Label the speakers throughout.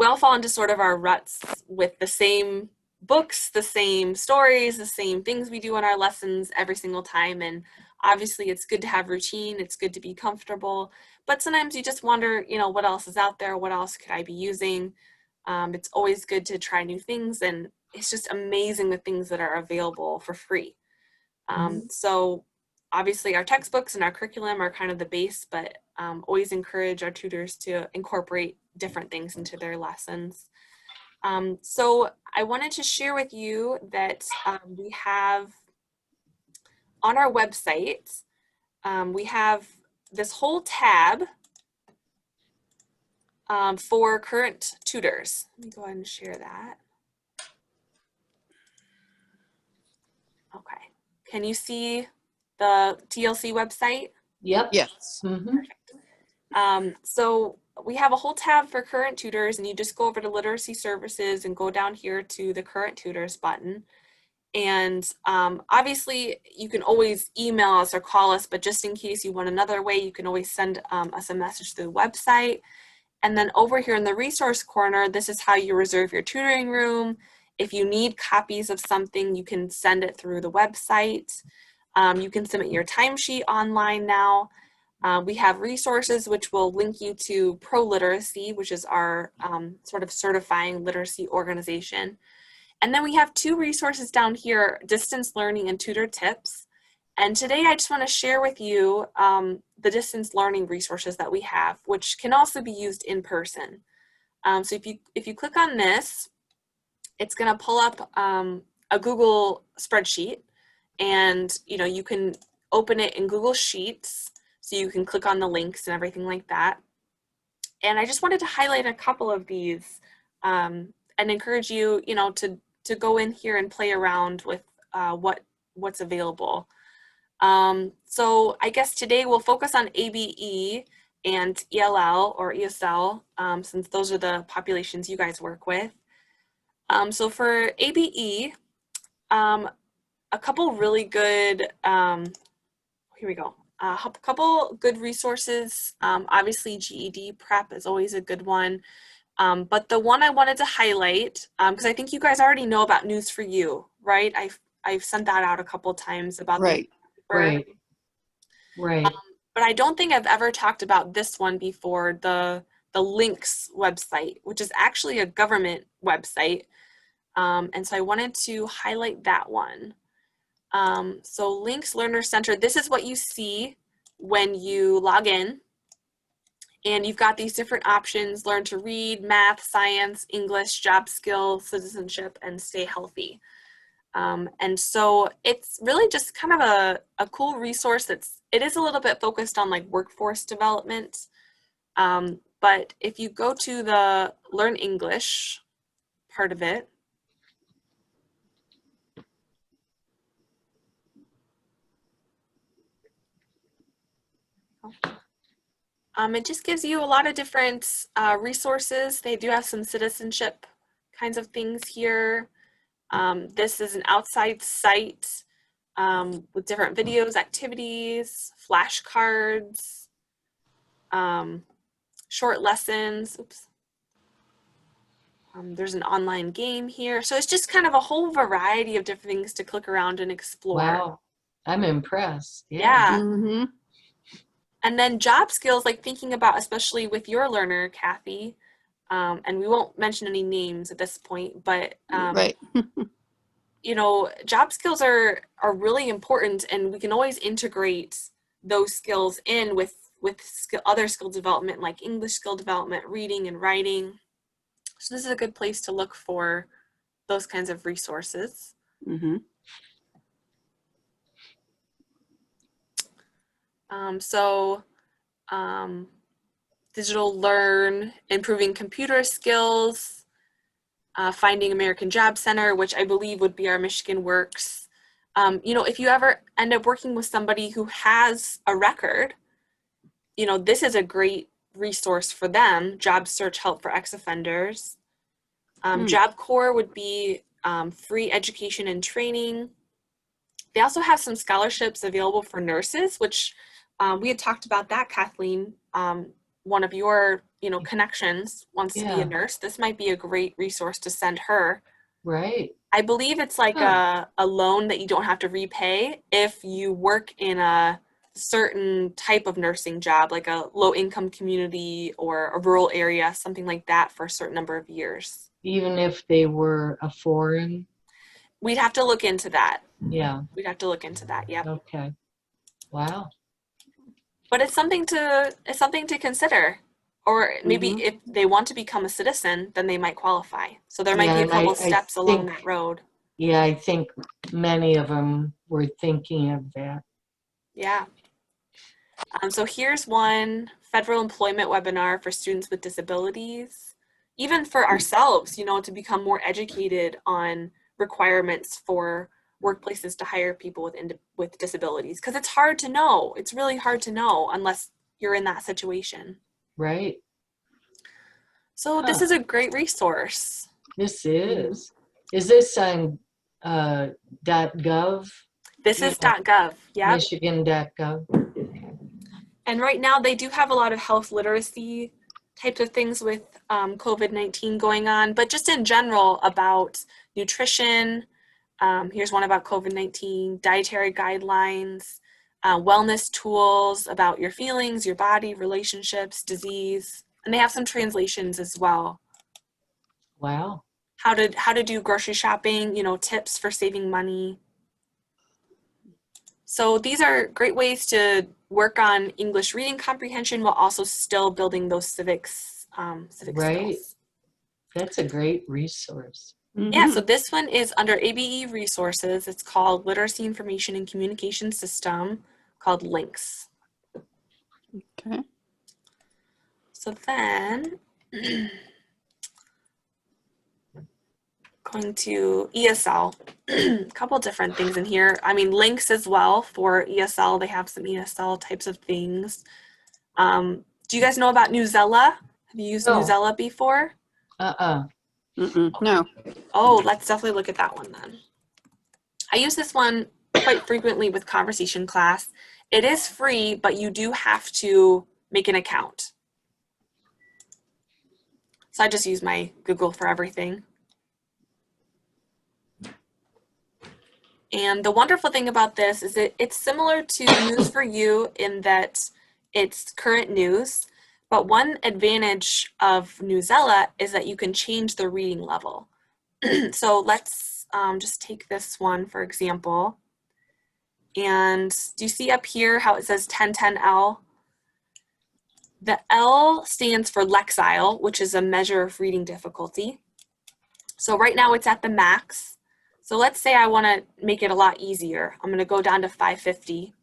Speaker 1: we all fall into sort of our ruts with the same books, the same stories, the same things we do in our lessons every single time. And obviously it's good to have routine, it's good to be comfortable, but sometimes you just wonder, what else is out there? What else could I be using? It's always good to try new things, and it's just amazing the things that are available for free. So obviously our textbooks and our curriculum are kind of the base, but always encourage our tutors to incorporate different things into their lessons. So I wanted to share with you that we have on our website, we have this whole tab for current tutors. Let me go ahead and share that. Okay. Can you see the TLC website?
Speaker 2: Yep.
Speaker 3: Yes.
Speaker 1: So we have a whole tab for current tutors, and you just go over to literacy services and go down here to the current tutors button. And obviously you can always email us or call us, but just in case you want another way, you can always send us a message through the website. And then over here in the resource corner, this is how you reserve your tutoring room. If you need copies of something, you can send it through the website. You can submit your timesheet online now. We have resources which will link you to Pro Literacy, which is our sort of certifying literacy organization. And then we have two resources down here, distance learning and tutor tips. And today I just want to share with you the distance learning resources that we have, which can also be used in person. So if you click on this, it's going to pull up a Google spreadsheet, and you can open it in Google Sheets, so you can click on the links and everything like that. And I just wanted to highlight a couple of these and encourage you, to go in here and play around with what's available. So I guess today we'll focus on ABE and ELL or ESL, since those are the populations you guys work with. So for ABE, a couple really good, here we go. A couple good resources. Obviously GED prep is always a good one. But the one I wanted to highlight, because I think you guys already know about News for You, right? I've sent that out a couple times about
Speaker 3: Right.
Speaker 2: Right.
Speaker 1: But I don't think I've ever talked about this one before, the Links website, which is actually a government website. And so I wanted to highlight that one. So Links Learner Center, this is what you see when you log in. And you've got these different options: learn to read, math, science, English, job skills, citizenship, and stay healthy. And so it's really just kind of a cool resource it is a little bit focused on like workforce development. But if you go to the Learn English part of it, it just gives you a lot of different resources. They do have some citizenship kinds of things here. This is an outside site with different videos, activities, flashcards, short lessons. Oops. There's an online game here. So it's just kind of a whole variety of different things to click around and explore.
Speaker 2: Wow, I'm impressed.
Speaker 1: Yeah.
Speaker 3: Mm-hmm.
Speaker 1: And then job skills, like thinking about, especially with your learner, Kathy, and we won't mention any names at this point, but
Speaker 3: Right.
Speaker 1: Job skills are really important, and we can always integrate those skills in with other skill development, like English skill development, reading and writing. So this is a good place to look for those kinds of resources.
Speaker 3: Mm-hmm.
Speaker 1: Digital Learn, improving computer skills, Finding American Job Center, which I believe would be our Michigan Works. If you ever end up working with somebody who has a record, this is a great resource for them. Job search help for ex-offenders. Job Corps would be free education and training. They also have some scholarships available for nurses, which we had talked about that, Kathleen, one of your, connections wants to be a
Speaker 2: Yeah.
Speaker 1: nurse, this might be a great resource to send her.
Speaker 2: Right.
Speaker 1: I believe it's like
Speaker 2: Huh.
Speaker 1: a loan that you don't have to repay if you work in a certain type of nursing job, like a low income community or a rural area, something like that for a certain number of years.
Speaker 2: Even if they were a foreign.
Speaker 1: We'd have to look into that.
Speaker 2: Yeah.
Speaker 1: We'd have to look into that. Yep.
Speaker 2: Okay. Wow.
Speaker 1: But it's something to consider. Or maybe
Speaker 2: Hmm.
Speaker 1: if they want to become a citizen, then they might qualify. So there might
Speaker 2: Yeah,
Speaker 1: be a
Speaker 2: and
Speaker 1: couple
Speaker 2: I
Speaker 1: steps along
Speaker 2: think,
Speaker 1: that road.
Speaker 2: yeah, I think many of them were thinking of that.
Speaker 1: Yeah. So here's one federal employment webinar for students with disabilities. Even for ourselves, to become more educated on requirements for workplaces to hire people with disabilities, because it's hard to know. It's really hard to know unless you're in that situation.
Speaker 2: Right.
Speaker 1: So this
Speaker 2: Huh.
Speaker 1: is a great resource.
Speaker 2: This is. Is this on .gov?
Speaker 1: This
Speaker 2: You
Speaker 1: is
Speaker 2: know,
Speaker 1: .gov. Yep.
Speaker 2: Michigan.gov.
Speaker 1: And right now they do have a lot of health literacy types of things with COVID-19 going on, but just in general about nutrition. Here's one about COVID-19, dietary guidelines, wellness tools about your feelings, your body, relationships, disease. And they have some translations as well.
Speaker 2: Wow.
Speaker 1: How to do grocery shopping, tips for saving money. So these are great ways to work on English reading comprehension while also still building those civic
Speaker 2: Right.
Speaker 1: skills.
Speaker 2: That's a great resource.
Speaker 1: Yeah, so this one is under ABE resources. It's called Literacy Information and Communication System, called Links.
Speaker 3: Okay.
Speaker 1: So then, going to ESL, a couple different things in here. I mean, links as well for ESL. They have some ESL types of things. Do you guys know about Newsella? Have you used
Speaker 2: No.
Speaker 1: Newsella before?
Speaker 3: No.
Speaker 1: Oh, let's definitely look at that one then. I use this one quite frequently with conversation class. It is free, but you do have to make an account. So I just use my Google for everything. And the wonderful thing about this is that it's similar to News for You in that it's current news, but one advantage of Newsella is that you can change the reading level. So let's just take this one, for example. And do you see up here how it says 1010L? The L stands for Lexile, which is a measure of reading difficulty. So right now it's at the max. So let's say I want to make it a lot easier. I'm going to go down to 550.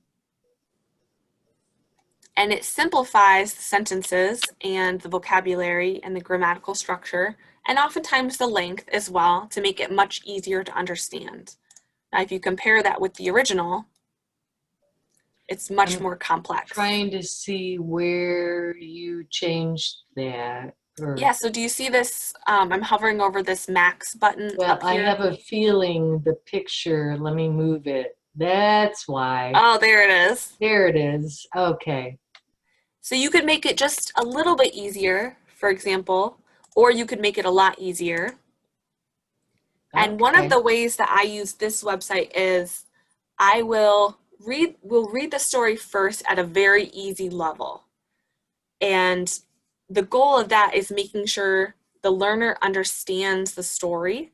Speaker 1: And it simplifies the sentences and the vocabulary and the grammatical structure, and oftentimes the length as well, to make it much easier to understand. Now, if you compare that with the original, it's much more complex.
Speaker 2: Trying to see where you changed that.
Speaker 1: Yeah, so do you see this? I'm hovering over this max button
Speaker 2: Well,
Speaker 1: up
Speaker 2: I
Speaker 1: here.
Speaker 2: have a feeling the picture, let me move it. That's why.
Speaker 1: Oh, there it is.
Speaker 2: There it is. Okay.
Speaker 1: So you could make it just a little bit easier, for example, or you could make it a lot easier. And one of
Speaker 2: Okay.
Speaker 1: the ways that I use this website is I will read the story first at a very easy level. And the goal of that is making sure the learner understands the story.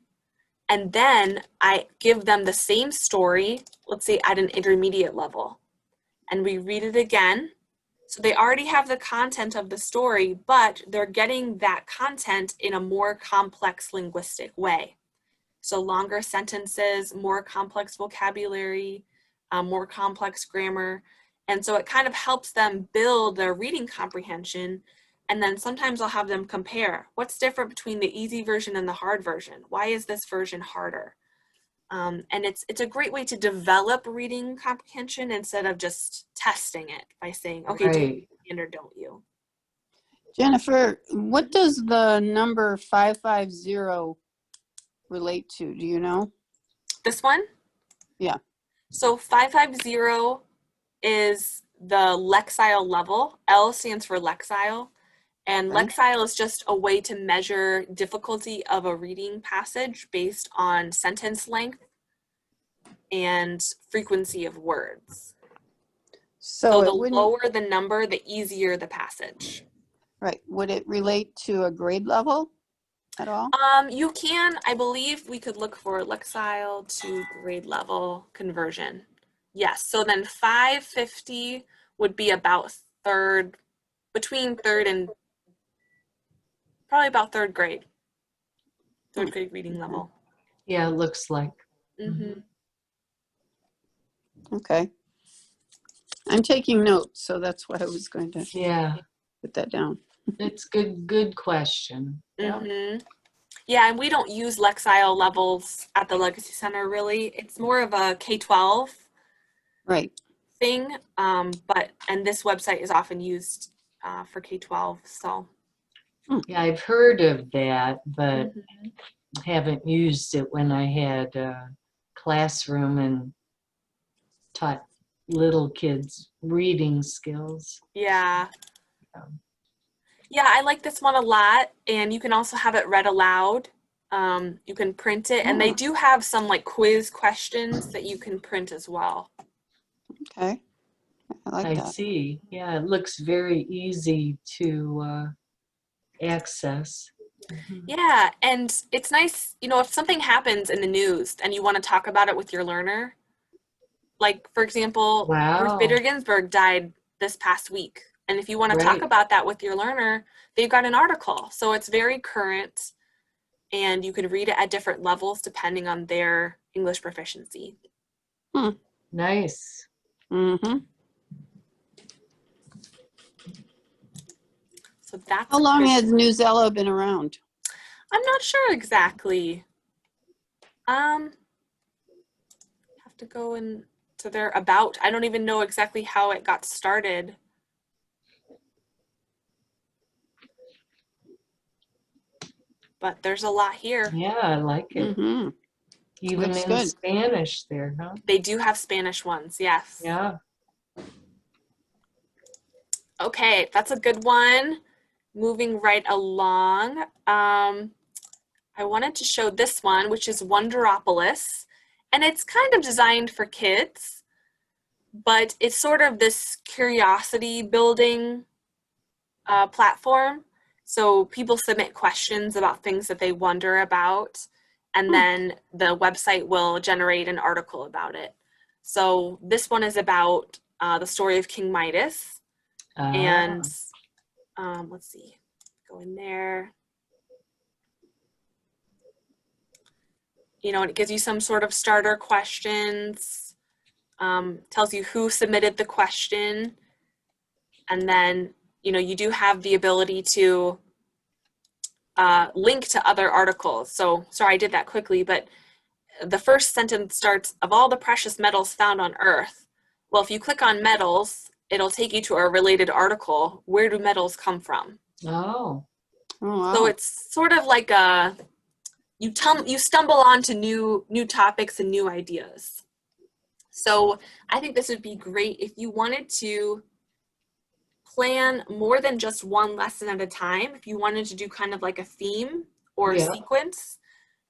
Speaker 1: And then I give them the same story, let's say at an intermediate level. And we read it again. So they already have the content of the story, but they're getting that content in a more complex linguistic way. So longer sentences, more complex vocabulary, more complex grammar. And so it kind of helps them build their reading comprehension. And then sometimes I'll have them compare what's different between the easy version and the hard version. Why is this version harder? And it's a great way to develop reading comprehension instead of just testing it by saying, okay, do you
Speaker 2: Right.
Speaker 1: understand or don't you?
Speaker 3: Jennifer, what does the number 550 relate to? Do you know?
Speaker 1: This one?
Speaker 3: Yeah.
Speaker 1: So 550 is the Lexile level. L stands for Lexile. And
Speaker 3: Okay.
Speaker 1: Lexile is just a way to measure difficulty of a reading passage based on sentence length and frequency of words.
Speaker 3: So
Speaker 1: So
Speaker 3: it
Speaker 1: the
Speaker 3: wouldn't,
Speaker 1: lower the number, the easier the passage.
Speaker 3: right, would it relate to a grade level at all?
Speaker 1: You can, I believe we could look for Lexile to grade level conversion. Yes, so then 550 would be about between third and probably about third grade reading level.
Speaker 2: Yeah, it looks like.
Speaker 1: Mm-hmm.
Speaker 3: Okay. I'm taking notes, so that's why I was going to
Speaker 2: Yeah,
Speaker 3: put that down.
Speaker 2: it's good question. Yeah.
Speaker 1: Mm-hmm. Yeah, and we don't use Lexile levels at the Legacy Center really. It's more of a K-12
Speaker 3: Right.
Speaker 1: thing, and this website is often used for K-12, so.
Speaker 2: Yeah, I've heard of that, but
Speaker 1: Mhm.
Speaker 2: haven't used it when I had a classroom and taught little kids reading skills.
Speaker 1: Yeah. Yeah, I like this one a lot, and you can also have it read aloud. You can print it, and they do have some like quiz questions that you can print as well.
Speaker 3: Okay. I like
Speaker 2: I
Speaker 3: that.
Speaker 2: see. Yeah, it looks very easy to access.
Speaker 1: Yeah, and it's nice, if something happens in the news and you want to talk about it with your learner, like for example, Ruth
Speaker 2: Wow.
Speaker 1: Bader Ginsburg died this past week. And if you want to talk
Speaker 2: Right.
Speaker 1: about that with your learner, they've got an article. So it's very current, and you could read it at different levels depending on their English proficiency.
Speaker 2: Nice.
Speaker 3: Mm-hmm.
Speaker 1: So that's
Speaker 3: How long
Speaker 1: good.
Speaker 3: has Newsella been around?
Speaker 1: I'm not sure exactly. Have to go into their about. I don't even know exactly how it got started. But there's a lot here.
Speaker 2: Yeah, I like it.
Speaker 3: Mm-hmm.
Speaker 2: Even
Speaker 3: Looks
Speaker 2: in
Speaker 3: good.
Speaker 2: Spanish there, huh?
Speaker 1: They do have Spanish ones, yes.
Speaker 2: Yeah.
Speaker 1: Okay, that's a good one. Moving right along. I wanted to show this one, which is Wonderopolis. And it's kind of designed for kids, but it's sort of this curiosity building platform. So people submit questions about things that they wonder about, and then the website will generate an article about it. So this one is about the story of King Midas. And let's see, go in there. And it gives you some sort of starter questions, tells you who submitted the question, and then you do have the ability to link to other articles. So sorry I did that quickly, but the first sentence starts, of all the precious metals found on Earth. Well, if you click on metals, it'll take you to a related article. Where do metals come from?
Speaker 2: Oh.
Speaker 3: Oh, wow.
Speaker 1: So it's sort of like you stumble onto new topics and new ideas. So I think this would be great if you wanted to plan more than just one lesson at a time. If you wanted to do kind of like a theme or a sequence,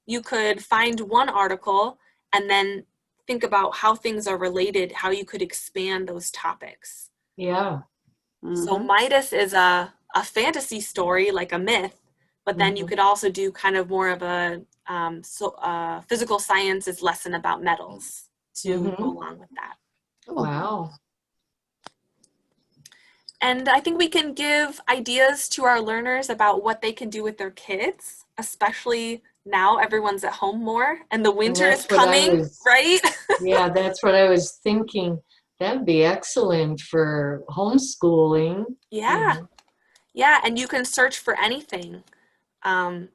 Speaker 1: you could find one article and then think about how things are related, how you could expand those topics.
Speaker 2: Yeah.
Speaker 1: So Midas is a fantasy story, like a myth, but then you could also do kind of more of a physical sciences lesson about metals to go along with that.
Speaker 2: Wow.
Speaker 1: And I think we can give ideas to our learners about what they can do with their kids, especially now everyone's at home more and the winter is coming, right?
Speaker 2: Yeah, that's what I was thinking. That'd be excellent for homeschooling.
Speaker 1: Yeah. Yeah, and you can search for anything, and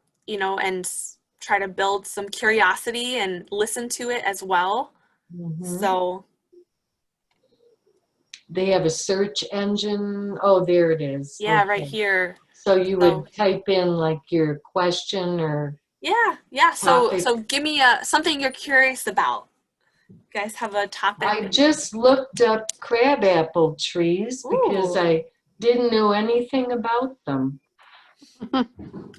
Speaker 1: try to build some curiosity and listen to it as well. So
Speaker 2: they have a search engine. Oh, there it is.
Speaker 1: yeah,
Speaker 2: Okay.
Speaker 1: right here.
Speaker 2: So you would type in like your question or
Speaker 1: yeah. So give me something you're curious about. You guys have a topic?
Speaker 2: I just looked up crabapple trees because I didn't know anything about them.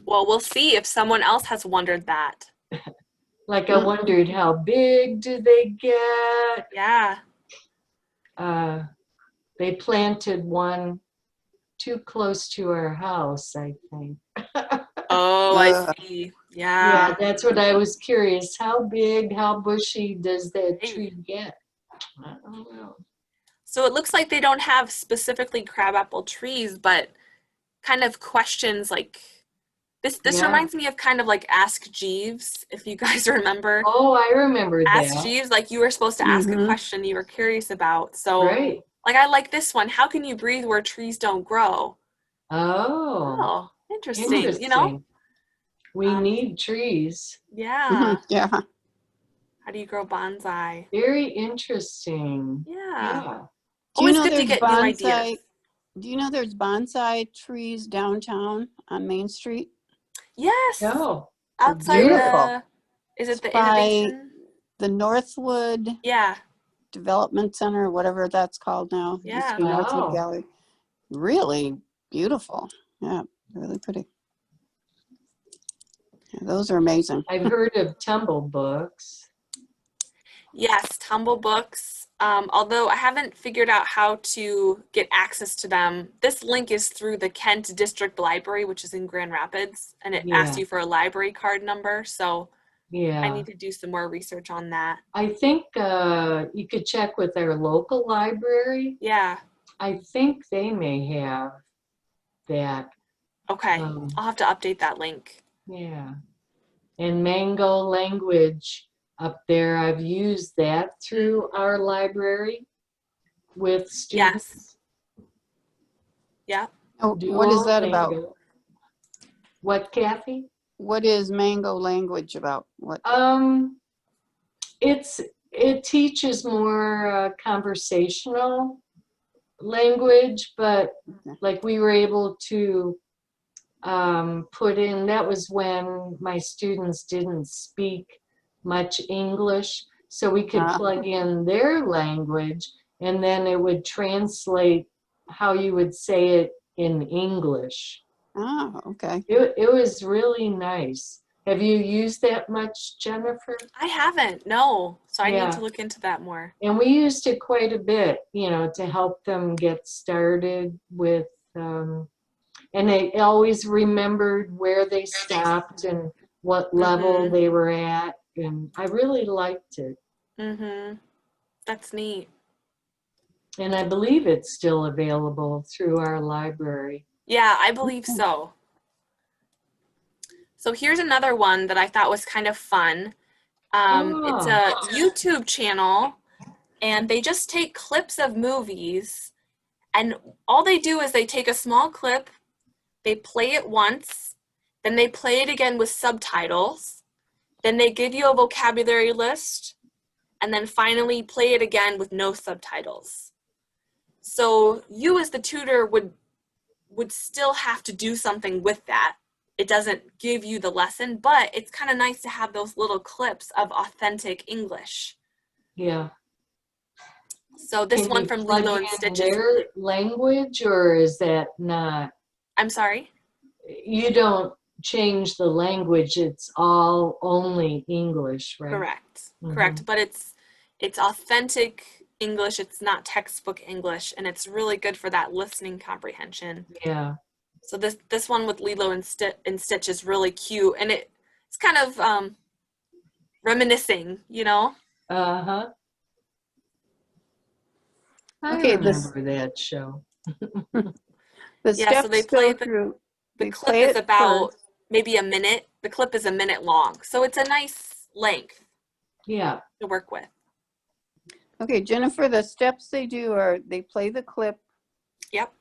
Speaker 1: Well, we'll see if someone else has wondered that.
Speaker 2: Like I wondered how big do they get?
Speaker 1: Yeah.
Speaker 2: They planted one too close to our house, I think.
Speaker 1: Oh, I
Speaker 3: Uh,
Speaker 1: see.
Speaker 2: Yeah,
Speaker 1: Yeah.
Speaker 2: that's what I was curious. How big, how bushy does that
Speaker 1: Hey.
Speaker 2: tree get? I don't know.
Speaker 1: So it looks like they don't have specifically crabapple trees, but kind of questions like this
Speaker 2: Yeah.
Speaker 1: reminds me of kind of like Ask Jeeves, if you guys remember.
Speaker 2: Oh, I remember
Speaker 1: Ask
Speaker 2: that.
Speaker 1: Jeeves, like you were supposed to ask a
Speaker 3: mhm.
Speaker 1: question you were curious about. So,
Speaker 2: Right.
Speaker 1: like I like this one. How can you breathe where trees don't grow?
Speaker 2: Oh,
Speaker 1: Oh, interesting.
Speaker 2: interesting. We
Speaker 1: Um,
Speaker 2: need trees.
Speaker 1: yeah.
Speaker 3: Yeah.
Speaker 1: How do you grow bonsai?
Speaker 2: Very interesting.
Speaker 1: Yeah.
Speaker 2: Yeah.
Speaker 3: Do you
Speaker 1: Always
Speaker 3: know
Speaker 1: good to
Speaker 3: there's
Speaker 1: get new ideas.
Speaker 3: bonsai? Do you know there's bonsai trees downtown on Main Street?
Speaker 1: Yes.
Speaker 2: Oh, they're
Speaker 1: Outside
Speaker 2: beautiful.
Speaker 3: Beautiful.
Speaker 1: the, is
Speaker 3: It's
Speaker 1: it the
Speaker 3: by
Speaker 1: innovation?
Speaker 3: the Northwood
Speaker 1: Yeah.
Speaker 3: Development Center, whatever that's called now. It used to
Speaker 1: Yeah.
Speaker 3: be Northwood
Speaker 2: Wow.
Speaker 3: Gallery. Really beautiful. Yeah, really pretty. Yeah, those are amazing.
Speaker 2: I've heard of tumble books.
Speaker 1: Yes, Tumble books. Although I haven't figured out how to get access to them. This link is through the Kent District Library, which is in Grand Rapids, and it asks
Speaker 2: Yeah,
Speaker 1: you for a library card number. So I
Speaker 2: yeah.
Speaker 1: need to do some more research on that.
Speaker 2: I think you could check with our local library.
Speaker 1: Yeah.
Speaker 2: I think they may have that.
Speaker 1: Okay.
Speaker 2: Um,
Speaker 1: I'll have to update that link.
Speaker 2: yeah. And Mango language up there, I've used that through our library with
Speaker 1: Yes.
Speaker 2: students.
Speaker 1: Yeah.
Speaker 3: Oh, what is that about?
Speaker 2: Duolingo. What, Kathy?
Speaker 3: What is Mango language about? What?
Speaker 2: It teaches more conversational language, but
Speaker 3: Okay.
Speaker 2: like we were able to put in, that was when my students didn't speak much English, so we could
Speaker 3: Ah,
Speaker 2: plug in their language and then it would translate how you would say it in English.
Speaker 3: oh, okay.
Speaker 2: It was really nice. Have you used that much, Jennifer?
Speaker 1: I haven't. No. So I need
Speaker 2: Yeah.
Speaker 1: to look into that more.
Speaker 2: And we used it quite a bit, to help them get started with, and they always remembered where they stopped and what level
Speaker 1: Mm-hmm.
Speaker 2: they were at. And I really liked it.
Speaker 1: Mm-hmm. That's neat.
Speaker 2: And I believe it's still available through our library.
Speaker 1: Yeah, I believe so. So here's another one that I thought was kind of fun. It's
Speaker 2: Oh,
Speaker 1: a YouTube channel, and they just take clips of movies, and all they do is they take a small clip, they play it once, then they play it again with subtitles, then they give you a vocabulary list, and then finally play it again with no subtitles. So you as the tutor would still have to do something with that. It doesn't give you the lesson, but it's kind of nice to have those little clips of authentic English.
Speaker 2: yeah.
Speaker 1: So this
Speaker 2: Can
Speaker 1: one
Speaker 2: you
Speaker 1: from
Speaker 2: plug
Speaker 1: Lilo and
Speaker 2: in
Speaker 1: Stitch is
Speaker 2: their
Speaker 1: really,
Speaker 2: language or is that not?
Speaker 1: I'm sorry?
Speaker 2: You don't change the language, it's all only English, right?
Speaker 1: Correct.
Speaker 2: Mm-hmm.
Speaker 1: Correct. But it's authentic English, it's not textbook English, and it's really good for that listening comprehension.
Speaker 2: Yeah.
Speaker 1: So this one with Lilo and Stitch is really cute, and it's kind of reminiscing, you know?
Speaker 2: Uh-huh. I
Speaker 3: Okay,
Speaker 2: remember that show.
Speaker 3: the
Speaker 1: Yeah, so they
Speaker 3: steps
Speaker 1: play
Speaker 3: go
Speaker 1: the
Speaker 3: through,
Speaker 1: the
Speaker 3: they
Speaker 1: clip
Speaker 3: play
Speaker 1: is
Speaker 3: it
Speaker 1: about
Speaker 3: first.
Speaker 1: maybe a minute. The clip is a minute long, so it's a nice length
Speaker 2: Yeah.
Speaker 1: to work with.
Speaker 3: Okay, Jennifer, the steps they do are they play the clip
Speaker 1: Yep.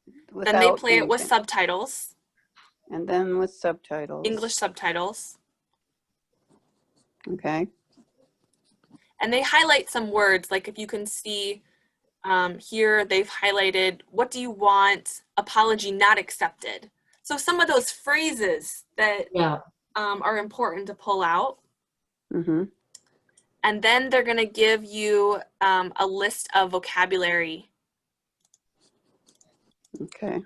Speaker 1: Then they
Speaker 3: without
Speaker 1: play it with
Speaker 3: anything,
Speaker 1: subtitles,
Speaker 3: and then with subtitles.
Speaker 1: English subtitles,
Speaker 3: Okay.
Speaker 1: and they highlight some words. Like if you can see here, they've highlighted, what do you want? Apology not accepted. So some of those phrases that
Speaker 2: Yeah.
Speaker 1: are important to pull out.
Speaker 3: Mm-hmm.
Speaker 1: And then they're going to give you a list of vocabulary.
Speaker 3: Okay.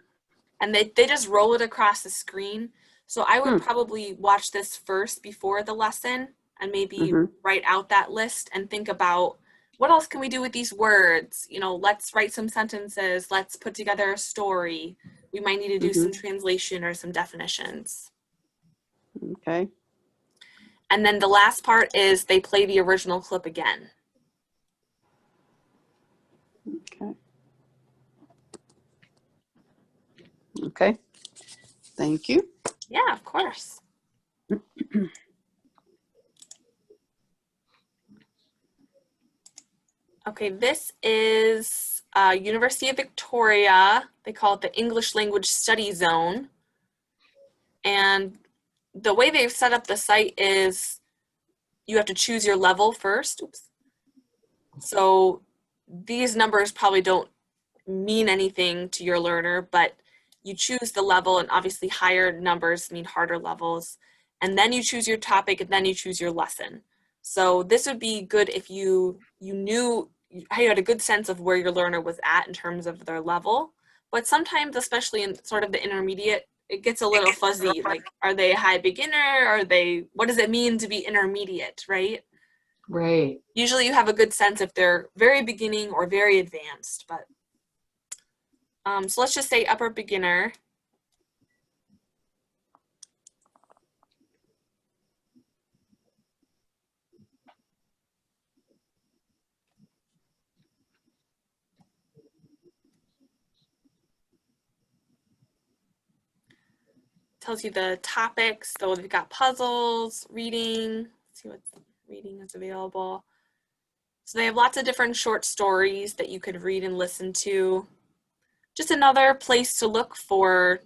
Speaker 1: and they just roll it across the screen. So I would probably watch this first before the lesson and maybe write out that list and think about what else can we do with these words? You know, let's write some sentences. Let's put together a story. We might need to do some translation or some definitions.
Speaker 3: Okay.
Speaker 1: And then the last part is they play the original clip again.
Speaker 3: Okay. Okay. Thank you.
Speaker 1: Yeah, of course. Okay, this is University of Victoria. They call it the English Language Study Zone. And the way they've set up the site is you have to choose your level first. Oops. So these numbers probably don't mean anything to your learner, but you choose the level, and obviously higher numbers mean harder levels. And then you choose your topic, and then you choose your lesson. So this would be good if you knew, you had a good sense of where your learner was at in terms of their level. But sometimes, especially in sort of the intermediate, it gets a little fuzzy. Like, are they a high beginner? What does it mean to be intermediate, right?
Speaker 2: Right.
Speaker 1: Usually you have a good sense if they're very beginning or very advanced, but so let's just say upper beginner. Tells you the topics. So they've got puzzles, reading. Let's see what reading is available. So they have lots of different short stories that you could read and listen to. Just another place to look for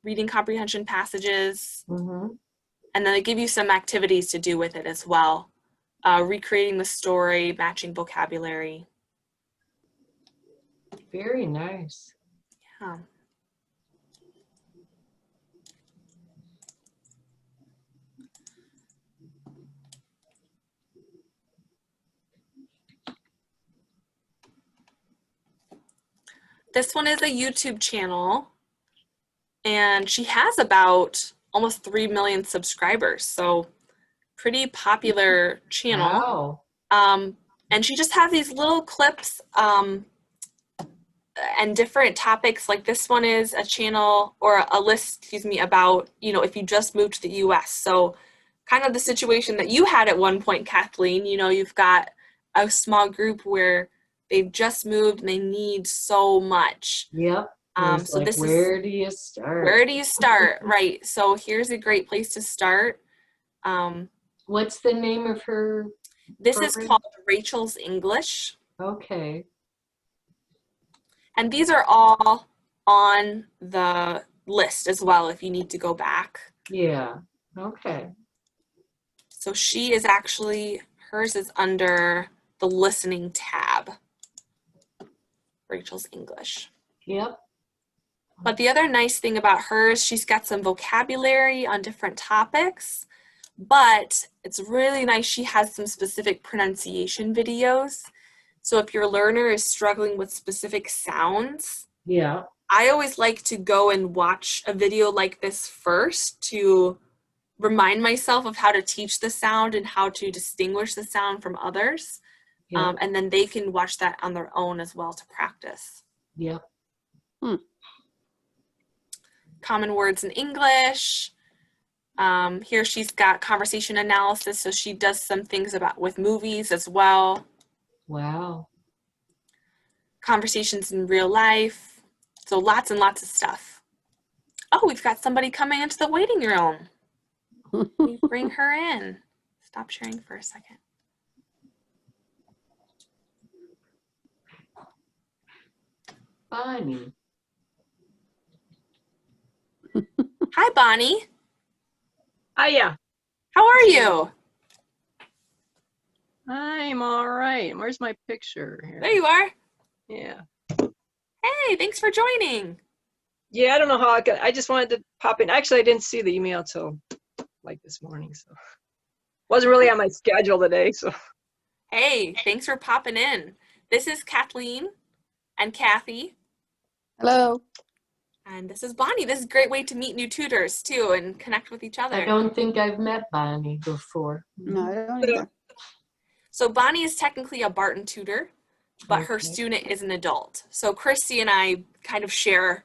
Speaker 1: reading comprehension passages. And then they give you some activities to do with it as well. Recreating the story, matching vocabulary.
Speaker 2: Very nice.
Speaker 1: Yeah. This one is a YouTube channel, and she has about almost 3 million subscribers, so pretty popular channel.
Speaker 2: Wow.
Speaker 1: And she just has these little clips and different topics. Like this one is a channel or a list, excuse me, about, you know, if you just moved to the US. So kind of the situation that you had at one point, Kathleen, you know, you've got a small group where they've just moved and they need so much.
Speaker 2: Yep.
Speaker 1: So
Speaker 2: like,
Speaker 1: this
Speaker 2: where do you start?
Speaker 1: Where do you start? Right. So here's a great place to start.
Speaker 2: What's the name of her
Speaker 1: This
Speaker 2: program?
Speaker 1: is called Rachel's English.
Speaker 2: Okay.
Speaker 1: And these are all on the list as well if you need to go back.
Speaker 2: Yeah. Okay.
Speaker 1: So she is actually, hers is under the listening tab. Rachel's English.
Speaker 2: Yep.
Speaker 1: But the other nice thing about hers, she's got some vocabulary on different topics, but it's really nice. She has some specific pronunciation videos. So if your learner is struggling with specific sounds,
Speaker 2: Yeah.
Speaker 1: I always like to go and watch a video like this first to remind myself of how to teach the sound and how to distinguish the sound from others.
Speaker 2: Yep.
Speaker 1: And then they can watch that on their own as well to practice.
Speaker 2: Yep.
Speaker 1: Common words in English. Here she's got conversation analysis, so she does some things with movies as well.
Speaker 2: Wow.
Speaker 1: Conversations in real life. So lots and lots of stuff. Oh, we've got somebody coming into the waiting room. We bring her in. Stop sharing for a second.
Speaker 2: Bonnie.
Speaker 1: Hi, Bonnie.
Speaker 4: Hiya.
Speaker 1: How are you?
Speaker 4: I'm all right. Where's my picture here?
Speaker 1: There you are.
Speaker 4: Yeah.
Speaker 1: Hey, thanks for joining.
Speaker 4: Yeah, I don't know how I just wanted to pop in. Actually, I didn't see the email till like this morning, so wasn't really on my schedule today, so.
Speaker 1: Hey, thanks for popping in. This is Kathleen and Kathy.
Speaker 3: Hello.
Speaker 1: And this is Bonnie. This is a great way to meet new tutors too and connect with each
Speaker 2: I
Speaker 1: other.
Speaker 2: don't think I've met Bonnie before.
Speaker 3: No, I don't either.
Speaker 1: So Bonnie is technically a Barton tutor, but her
Speaker 2: Okay.
Speaker 1: student is an adult. So Christy and I kind of share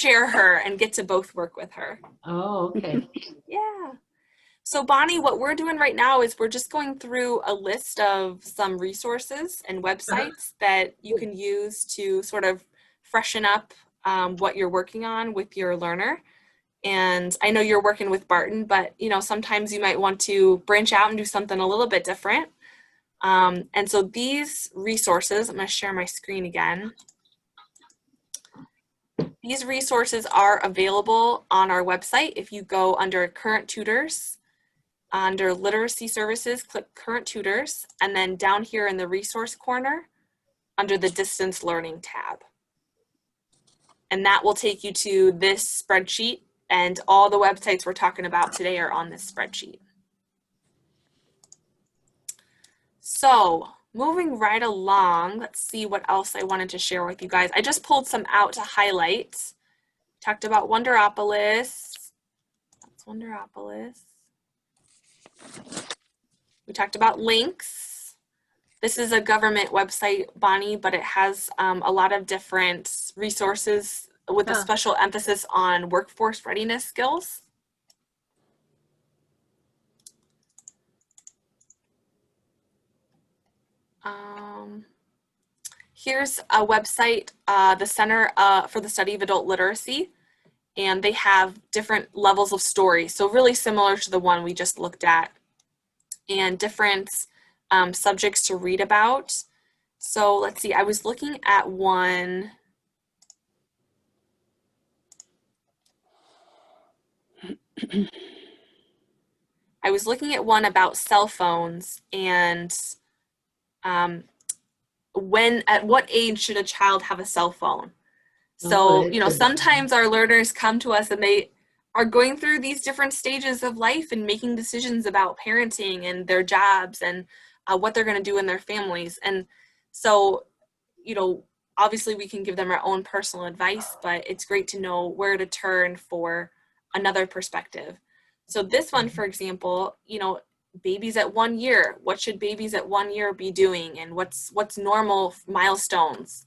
Speaker 1: her and get to both work with her.
Speaker 2: Oh, okay.
Speaker 1: Yeah. So Bonnie, what we're doing right now is we're just going through a list of some resources and websites that you can use to sort of freshen up what you're working on with your learner. And I know you're working with Barton, but sometimes you might want to branch out and do something a little bit different. And so these resources, I'm going to share my screen again. These resources are available on our website. If you go under Current Tutors, under Literacy Services, click Current Tutors, and then down here in the resource corner, under the Distance Learning tab. And that will take you to this spreadsheet, and all the websites we're talking about today are on this spreadsheet. So moving right along, let's see what else I wanted to share with you guys. I just pulled some out to highlight. Talked about Wonderopolis. That's Wonderopolis. We talked about links. This is a government website, Bonnie, but it has a lot of different resources with a special emphasis on workforce readiness skills. Here's a website, the Center for the Study of Adult Literacy, and they have different levels of story. So really similar to the one we just looked at, and different subjects to read about. So let's see, I was looking at one. I was looking at one about cell phones and at what age should a child have a cell phone? So, sometimes our learners come to us and they are going through these different stages of life and making decisions about parenting and their jobs and what they're going to do in their families. And so, obviously we can give them our own personal advice, but it's great to know where to turn for another perspective. So this one, for example, babies at 1 year, what should babies at 1 year be doing, and what's normal milestones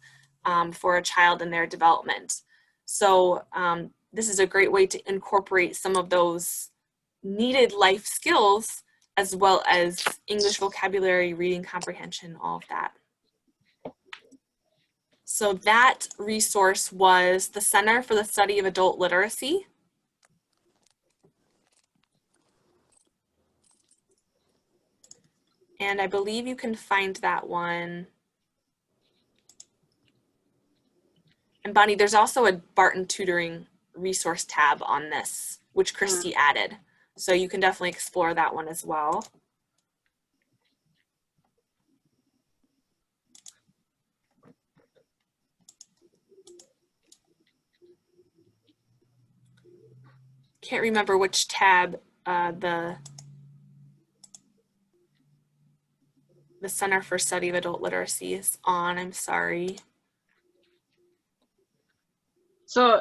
Speaker 1: for a child in their development. So this is a great way to incorporate some of those needed life skills as well as English vocabulary, reading comprehension, all of that. So that resource was the Center for the Study of Adult Literacy. And I believe you can find that one. And Bonnie, there's also a Barton Tutoring resource tab on this, which Christy added. So you can definitely explore that one as well. Can't remember which tab the Center for Study of Adult Literacy is on, I'm sorry.
Speaker 4: So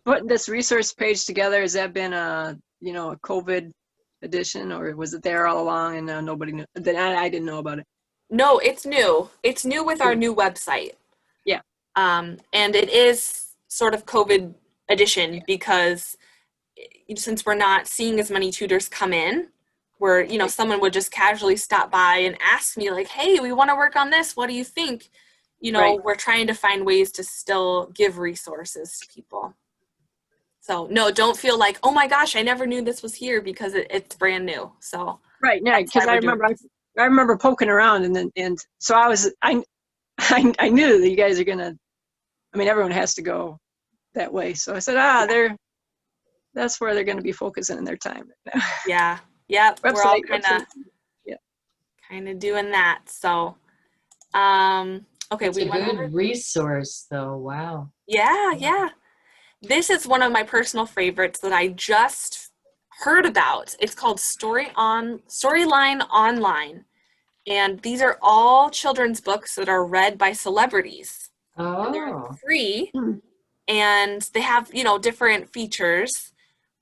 Speaker 4: putting this resource page together, has that been a COVID edition, or was it there all along and nobody knew? Then I didn't know about it.
Speaker 1: No, it's new. It's new with our new website.
Speaker 4: Yeah.
Speaker 1: And it is sort of COVID edition because since we're not seeing as many tutors come in, where someone would just casually stop by and ask me like, hey, we want to work on this, what do you think? We're trying to find ways to still give resources to people. So no, don't feel like, oh my gosh, I never knew this was here, because it's brand new. So
Speaker 4: right, yeah, because I remember poking around and so I knew that you guys are gonna, everyone has to go that way. So I said, that's where they're gonna be focusing their time.
Speaker 1: Yeah. Yep. We're all kind of doing that. So, okay.
Speaker 2: It's a good resource though. Wow.
Speaker 1: Yeah. This is one of my personal favorites that I just heard about. It's called Storyline Online. And these are all children's books that are read by celebrities.
Speaker 2: Oh.
Speaker 1: And they're free. and they have, you know, different features,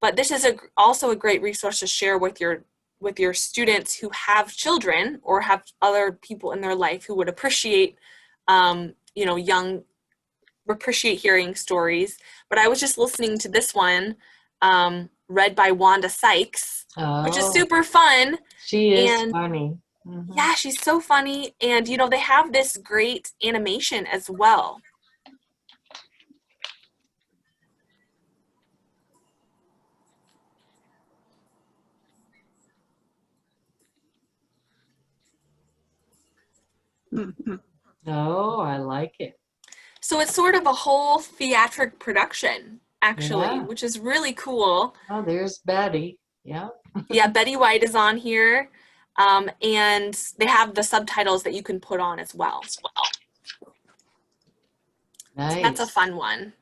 Speaker 1: but this is also a great resource to share with your students who have children or have other people in their life who would appreciate, you know, appreciate hearing stories. But I was just listening to this one, read by Wanda Sykes, which is
Speaker 2: Oh,
Speaker 1: super fun.
Speaker 2: she is
Speaker 1: And
Speaker 2: funny. Mhm.
Speaker 1: yeah, she's so funny. And, you know, they have this great animation as well.
Speaker 4: Mhm.
Speaker 2: Oh, I like it.
Speaker 1: So it's sort of a whole theatric production, actually,
Speaker 2: Yeah.
Speaker 1: which is really cool.
Speaker 2: Oh, there's Betty. Yeah.
Speaker 1: Yeah, Betty White is on here. And they have the subtitles that you can put on as well. So that's a
Speaker 2: Nice.
Speaker 1: fun one.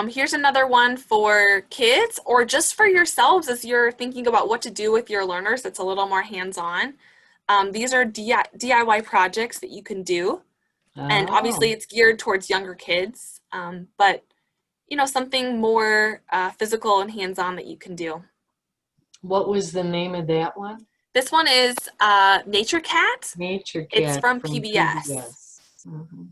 Speaker 1: Here's another one for kids or just for yourselves as you're thinking about what to do with your learners that's a little more hands-on. These are DIY projects that you can do. And obviously
Speaker 2: Oh,
Speaker 1: it's geared towards younger kids, but you know, something more physical and hands-on that you can do.
Speaker 2: what was the name of that one?
Speaker 1: This one is Nature Cat.
Speaker 2: Nature
Speaker 1: It's
Speaker 2: Cat
Speaker 1: from
Speaker 2: from
Speaker 1: PBS.
Speaker 2: PBS. Mhm.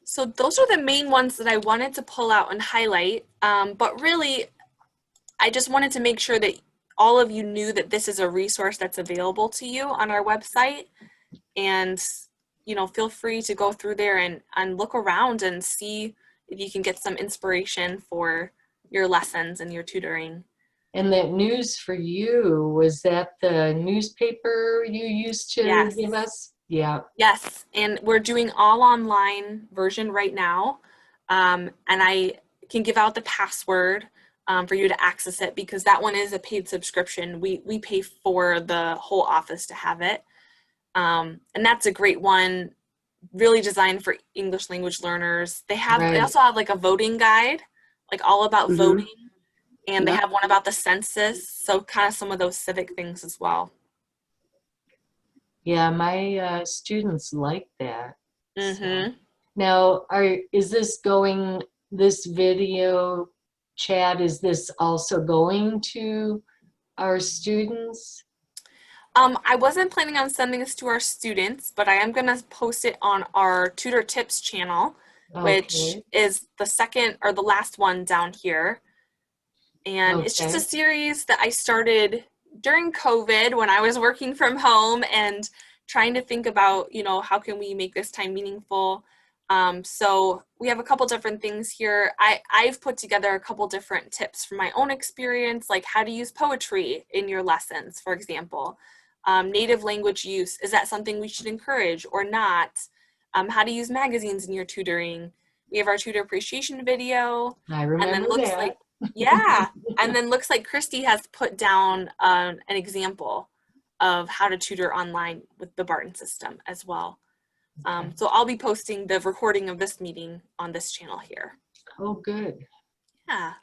Speaker 1: So those are the main ones that I wanted to pull out and highlight. But really, I just wanted to make sure that all of you knew that this is a resource that's available to you on our website. And, you know, feel free to go through there and look around and see if you can get some inspiration for your lessons and your tutoring.
Speaker 2: And that News for You, was that the newspaper you used to
Speaker 1: Yes.
Speaker 2: give us? Yeah.
Speaker 1: Yes, and we're doing all online version right now. And I can give out the password for you to access it because that one is a paid subscription. We pay for the whole office to have it. And that's a great one, really designed for English language learners. They
Speaker 2: Right.
Speaker 1: also have like a voting guide, like all about
Speaker 3: Mhm.
Speaker 1: voting, and they
Speaker 3: Yeah.
Speaker 1: have one about the census, so kind of some of those civic things as well.
Speaker 2: Yeah, my students like that. So.
Speaker 1: Mm-hmm.
Speaker 2: Now, is this video chat, is this also going to our students?
Speaker 1: I wasn't planning on sending this to our students, but I am going to post it on our Tutor Tips channel, which
Speaker 2: Okay.
Speaker 1: is the second or the last one down here. And it's just a
Speaker 2: Okay.
Speaker 1: series that I started during COVID when I was working from home and trying to think about, you know, how can we make this time meaningful? So we have a couple different things here. I've put together a couple different tips from my own experience, like how to use poetry in your lessons, for example. Native language use, is that something we should encourage or not? How to use magazines in your tutoring. We have our tutor appreciation video,
Speaker 2: I
Speaker 1: and then
Speaker 2: remember
Speaker 1: looks
Speaker 2: that.
Speaker 1: like, yeah, and then looks like Christy has put down an example of how to tutor online with the Barton system as well.
Speaker 2: Okay.
Speaker 1: So I'll be posting the recording of this meeting on this channel here.
Speaker 2: Oh, good.
Speaker 1: Yeah.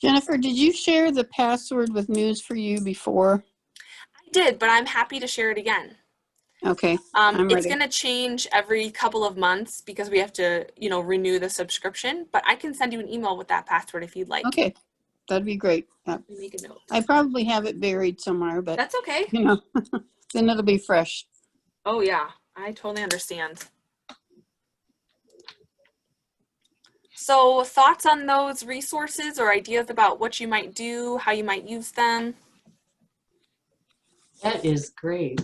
Speaker 3: Jennifer, did you share the password with News for You before?
Speaker 1: I did, but I'm happy to share it again.
Speaker 3: Okay, I'm
Speaker 1: It's
Speaker 3: ready.
Speaker 1: going to change every couple of months because we have to, you know, renew the subscription, but I can send you an email with that password if you'd like.
Speaker 3: Okay, that'd be great.
Speaker 1: Let me make a note.
Speaker 3: I probably have it buried somewhere, but
Speaker 1: That's okay.
Speaker 3: you know, then it'll be fresh.
Speaker 1: Oh yeah, I totally understand. So thoughts on those resources or ideas about what you might do, how you might use them?
Speaker 2: That is great.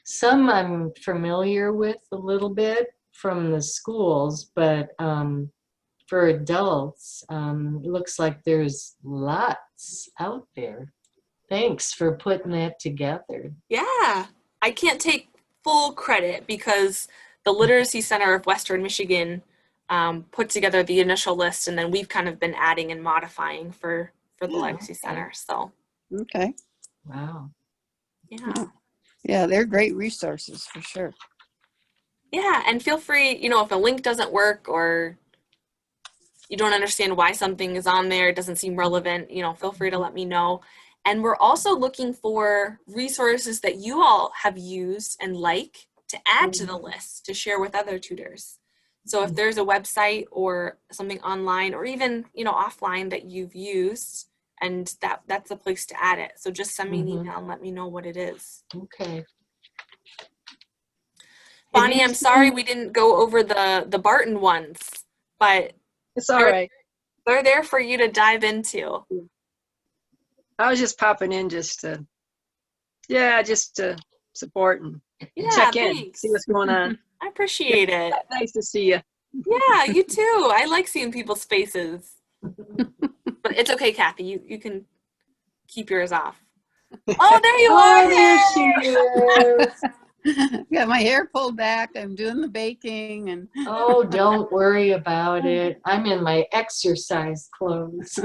Speaker 2: Some I'm familiar with a little bit from the schools, but for adults, it looks like there's lots out there. Thanks for putting that together.
Speaker 1: Yeah, I can't take full credit because the Literacy Center of Western Michigan put together the initial list, and then we've kind of been adding and modifying for the Legacy
Speaker 2: Okay.
Speaker 1: Center. So
Speaker 3: Okay.
Speaker 2: Wow.
Speaker 1: yeah.
Speaker 3: Yeah, they're great resources for sure.
Speaker 1: Yeah, and feel free, if a link doesn't work or you don't understand why something is on there, it doesn't seem relevant, feel free to let me know. And we're also looking for resources that you all have used and like to add to the list to share with other tutors. So if there's a website or something online or even, offline that you've used, and that's a place to add it. So just send me an email and let me know what it is.
Speaker 2: Okay.
Speaker 1: Bonnie, I'm sorry we didn't go over the Barton ones, but
Speaker 4: It's all right.
Speaker 1: they're there for you to dive into.
Speaker 4: I was just popping in just to support and
Speaker 1: Yeah,
Speaker 4: check in,
Speaker 1: thanks.
Speaker 4: see what's going on.
Speaker 1: I appreciate it.
Speaker 4: Nice to see you.
Speaker 1: Yeah, you too. I like seeing people's faces. But it's okay, Kathy. You can keep yours off. Oh, there you are.
Speaker 2: Oh, there she is.
Speaker 3: Got my hair pulled back. I'm doing the baking and
Speaker 2: Oh, don't worry about it. I'm in my exercise clothes.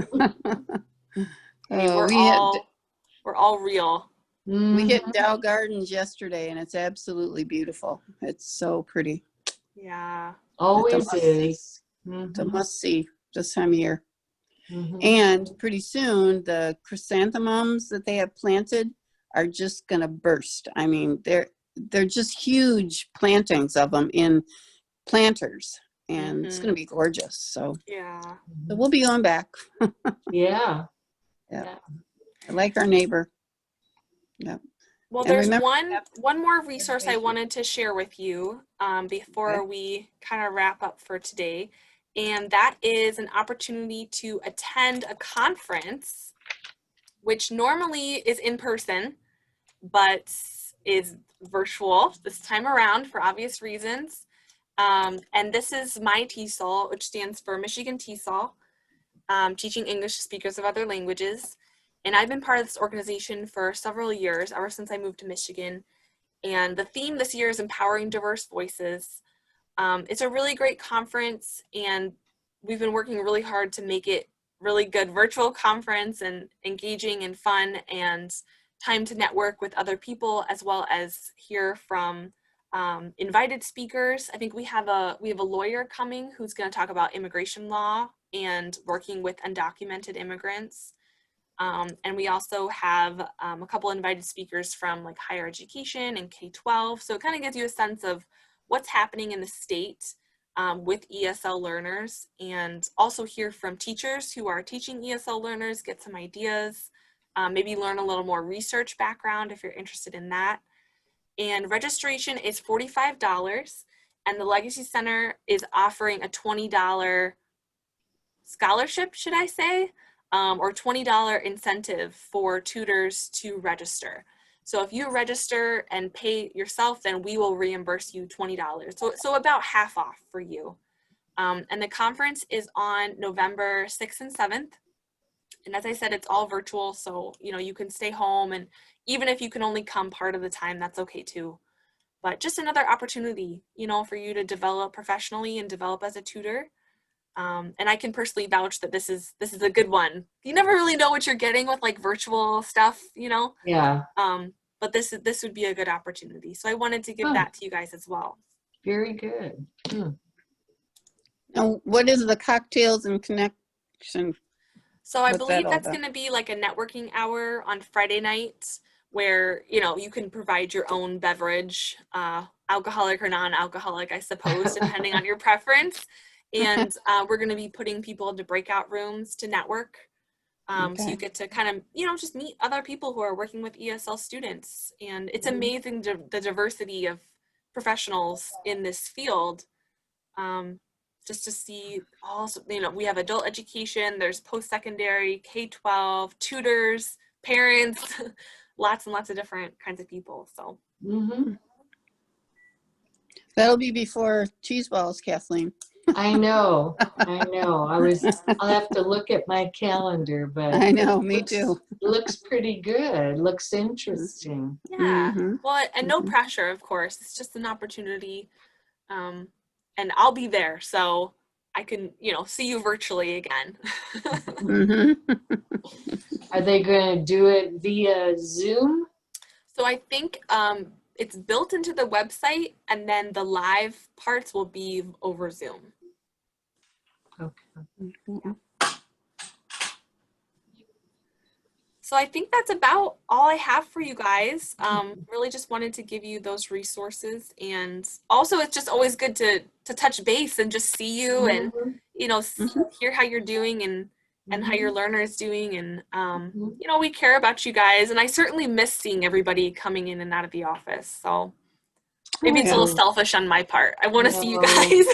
Speaker 1: Hey,
Speaker 3: oh,
Speaker 1: we're all real.
Speaker 3: we hit
Speaker 2: Mhm.
Speaker 3: Dow Gardens yesterday and it's absolutely beautiful. It's so pretty.
Speaker 1: Yeah.
Speaker 2: Always
Speaker 3: must-see.
Speaker 2: is.
Speaker 3: It's a
Speaker 2: Mhm.
Speaker 3: must see this time of year.
Speaker 2: Mhm.
Speaker 3: And pretty soon the chrysanthemums that they have planted are just gonna burst. I mean, they're just huge plantings of them in planters, and it's gonna be gorgeous. So
Speaker 1: Yeah.
Speaker 3: we'll be going back.
Speaker 2: Yeah.
Speaker 3: Yeah. I like our neighbor. Yeah.
Speaker 1: Well,
Speaker 3: And
Speaker 1: there's
Speaker 3: remember,
Speaker 1: one more resource I
Speaker 3: reservation.
Speaker 1: wanted to share with you before we kind of wrap up for today. And that is an opportunity to attend a conference, which normally is in person, but is virtual this time around for obvious reasons. And this is my TESOL, which stands for Michigan TESOL, Teaching English to Speakers of Other Languages. And I've been part of this organization for several years, ever since I moved to Michigan. And the theme this year is Empowering Diverse Voices. It's a really great conference, and we've been working really hard to make it really good virtual conference and engaging and fun and time to network with other people, as well as hear from invited speakers. I think we have a lawyer coming who's going to talk about immigration law and working with undocumented immigrants. And we also have a couple invited speakers from like higher education and K-12. So it kind of gives you a sense of what's happening in the state with ESL learners, and also hear from teachers who are teaching ESL learners, get some ideas, maybe learn a little more research background if you're interested in that. And registration is $45, and the Legacy Center is offering a $20 scholarship, should I say, or $20 incentive for tutors to register. So if you register and pay yourself, then we will reimburse you $20. So about half off for you. And the conference is on November 6th and 7th. And as I said, it's all virtual. So, you can stay home, and even if you can only come part of the time, that's okay too. But just another opportunity, for you to develop professionally and develop as a tutor. And I can personally vouch that this is a good one. You never really know what you're getting with like virtual stuff,
Speaker 2: Yeah.
Speaker 1: but this would be a good opportunity. So I wanted to give that to you guys as well.
Speaker 2: Very good.
Speaker 3: and what is the cocktails and connection?
Speaker 1: So I
Speaker 3: What's that
Speaker 1: believe
Speaker 3: all
Speaker 1: that's
Speaker 3: about?
Speaker 1: going to be like a networking hour on Friday nights where, you can provide your own beverage, alcoholic or non-alcoholic, I suppose, depending on your preference. And we're going to be putting people into breakout rooms to network. So you get to kind of, just meet other people who are working with ESL students. And it's amazing the diversity of professionals in this field. Just to see also, we have adult education, there's post-secondary, K-12, tutors, parents, lots and lots of different kinds of people. So
Speaker 3: That'll be before cheese balls, Kathleen.
Speaker 2: I know. I'll have to look at my calendar, but
Speaker 3: I know, me too.
Speaker 2: Looks pretty good. Looks interesting.
Speaker 1: yeah,
Speaker 3: Mhm.
Speaker 1: well, and no pressure, of course. It's just an opportunity. And I'll be there, so I can, see you virtually again.
Speaker 3: Mhm.
Speaker 2: Are they going to do it via Zoom?
Speaker 1: So I think it's built into the website, and then the live parts will be over Zoom.
Speaker 2: Okay.
Speaker 3: Mhm.
Speaker 1: So I think that's about all I have for you guys. Really just wanted to give you those resources, and also it's just always good to touch base and just see you and
Speaker 2: Mhm.
Speaker 1: hear how you're doing and how your learner is doing, and
Speaker 2: Mhm.
Speaker 1: we care about you guys, and I certainly miss seeing everybody coming in and out of the office. So maybe
Speaker 3: Oh,
Speaker 1: it's a
Speaker 3: yeah.
Speaker 1: little selfish on my part. I want to see you
Speaker 2: No,
Speaker 1: guys.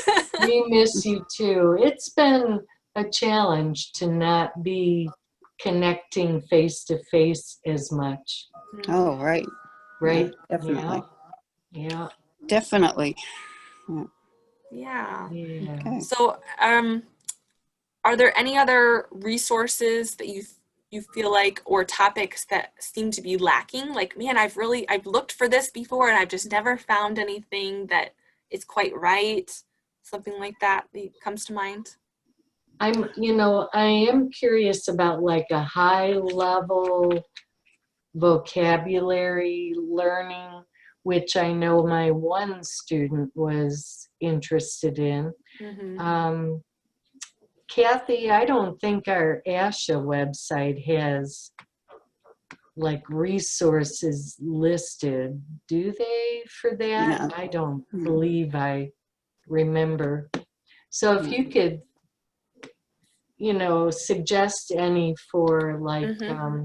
Speaker 2: we miss you too. It's been a challenge to not be connecting face to face as much,
Speaker 3: Oh, right.
Speaker 2: right?
Speaker 3: Yeah, definitely.
Speaker 2: Yeah.
Speaker 3: Definitely.
Speaker 1: Yeah.
Speaker 2: Yeah.
Speaker 3: Okay.
Speaker 1: So are there any other resources that you feel like, or topics that seem to be lacking? Like, man, I've looked for this before and I've just never found anything that is quite right. Something like that comes to mind.
Speaker 2: I am curious about like a high level vocabulary learning, which I know my one student was interested in.
Speaker 1: Mm-hmm.
Speaker 2: Kathy, I don't think our ASHA website has like resources listed. Do they for that?
Speaker 3: No.
Speaker 2: I don't
Speaker 3: Mm.
Speaker 2: believe I remember. So if you could, suggest any for like
Speaker 1: Mm-hmm.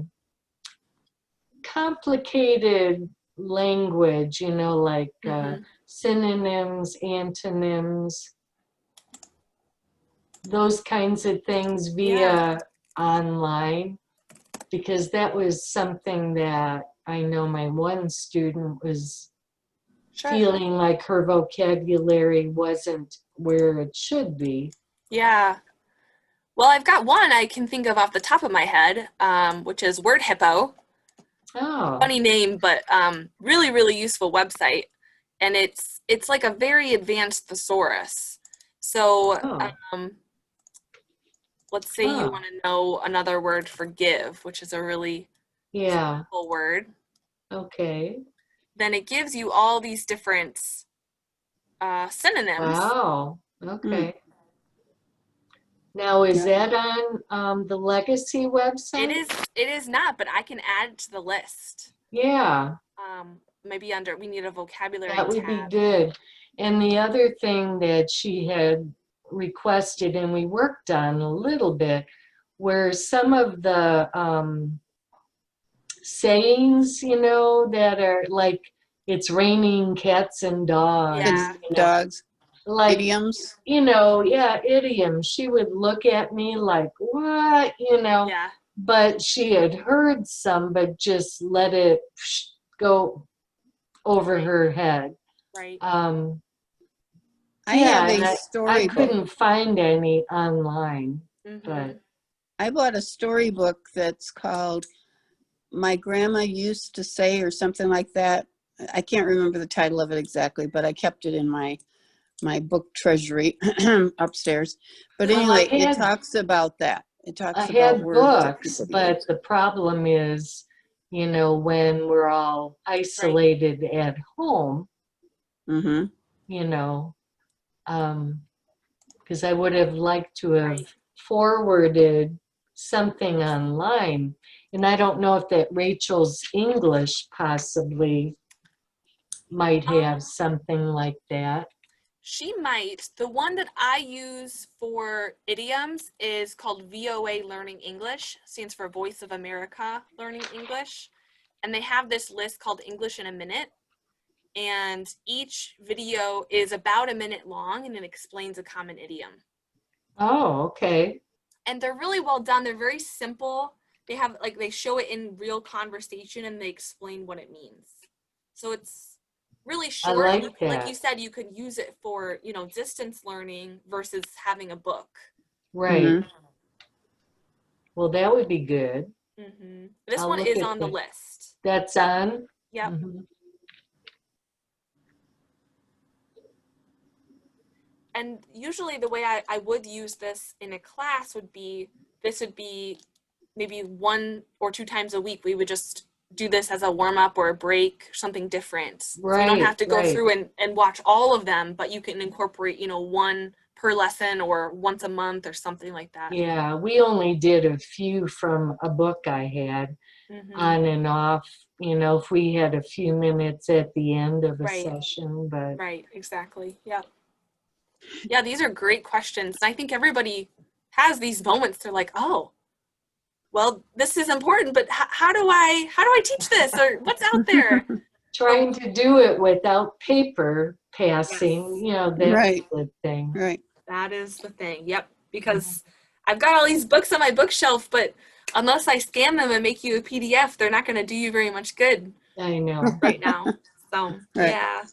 Speaker 2: complicated language, like
Speaker 1: Mm-hmm.
Speaker 2: synonyms, antonyms, those kinds of things
Speaker 1: Yeah,
Speaker 2: via online, because that was something that I know my one student was
Speaker 1: sure.
Speaker 2: feeling like her vocabulary wasn't where it should be.
Speaker 1: Yeah. Well, I've got one I can think of off the top of my head, which is Word Hippo.
Speaker 2: Oh,
Speaker 1: Funny name, but really, really useful website. And it's like a very advanced thesaurus. So
Speaker 2: oh,
Speaker 1: let's say you
Speaker 2: huh.
Speaker 1: want to know another word for give, which is a really
Speaker 2: Yeah,
Speaker 1: simple word.
Speaker 2: okay.
Speaker 1: Then it gives you all these different synonyms.
Speaker 2: Wow,
Speaker 3: Mm.
Speaker 2: okay. Now, is
Speaker 3: Yeah.
Speaker 2: that on the Legacy
Speaker 1: It
Speaker 2: website?
Speaker 1: is it is not, but I can add it to the list.
Speaker 2: Yeah,
Speaker 1: Maybe under we need a vocabulary
Speaker 2: that would be
Speaker 1: tab.
Speaker 2: good. And the other thing that she had requested, and we worked on a little bit, were some of the sayings, that are like, it's raining cats and dogs,
Speaker 1: Yeah.
Speaker 3: Good dogs.
Speaker 2: like,
Speaker 3: Idioms.
Speaker 2: yeah, idioms. She would look at me like, what,
Speaker 1: Yeah.
Speaker 2: but she had heard some, but just let it go over
Speaker 1: Right.
Speaker 2: her head.
Speaker 1: Right.
Speaker 3: I
Speaker 2: Yeah,
Speaker 3: have
Speaker 2: and
Speaker 3: a
Speaker 2: I
Speaker 3: storybook.
Speaker 2: couldn't find any online, but
Speaker 1: Mm-hmm.
Speaker 3: I bought a storybook that's called My Grandma Used to Say, or something like that. I can't remember the title of it exactly, but I kept it in my book treasury upstairs. But
Speaker 2: well,
Speaker 3: anyway, it talks about that. It
Speaker 2: I
Speaker 3: talks about
Speaker 2: had
Speaker 3: words that
Speaker 2: books,
Speaker 3: people
Speaker 2: but
Speaker 3: use.
Speaker 2: the problem is, when we're all
Speaker 1: Right.
Speaker 2: isolated at home,
Speaker 3: Mm-hmm.
Speaker 2: you know, because I would have liked to have
Speaker 1: Right.
Speaker 2: forwarded something online. And I don't know if that Rachel's English possibly might have something like that.
Speaker 1: She might. The one that I use for idioms is called VOA Learning English, stands for Voice of America Learning English. And they have this list called English in a Minute. And each video is about a minute long and it explains a common idiom.
Speaker 2: Oh, okay.
Speaker 1: And they're really well done. They're very simple. They show it in real conversation and they explain what it means. So it's really
Speaker 2: I
Speaker 1: short.
Speaker 2: like
Speaker 1: Like you
Speaker 2: that.
Speaker 1: said, you could use it for, distance learning versus having a book.
Speaker 2: Right.
Speaker 3: Mm-hmm.
Speaker 2: Well, that would be good.
Speaker 1: This
Speaker 2: I'll
Speaker 1: one
Speaker 2: look
Speaker 1: is
Speaker 2: at
Speaker 1: on the list.
Speaker 2: that's on.
Speaker 1: Yep.
Speaker 2: Mhm.
Speaker 1: And usually the way I would use this in a class would be maybe 1 or 2 times a week. We would just do this as a warm up or a break, something different. So you don't
Speaker 2: Right,
Speaker 1: have to go
Speaker 2: right.
Speaker 1: through and watch all of them, but you can incorporate, one per lesson or once a month or something like that.
Speaker 2: Yeah, we only did a few from a book I had
Speaker 1: Mhm.
Speaker 2: on and off, if we had a few minutes at the end of a
Speaker 1: Right.
Speaker 2: session, but
Speaker 1: Right, exactly. Yep. Yeah, these are great questions. I think everybody has these moments. They're like, oh, well, this is important, but how do I teach this, or what's out there?
Speaker 2: trying to do it without paper
Speaker 1: Yes,
Speaker 2: passing, that's
Speaker 3: Right,
Speaker 2: the thing.
Speaker 3: right.
Speaker 1: that is the thing. Yep, because I've got all these books on my bookshelf, but unless I scan them and make you a PDF, they're not going to do you very much good
Speaker 2: I know.
Speaker 1: right now. So,
Speaker 3: Right.
Speaker 1: yeah.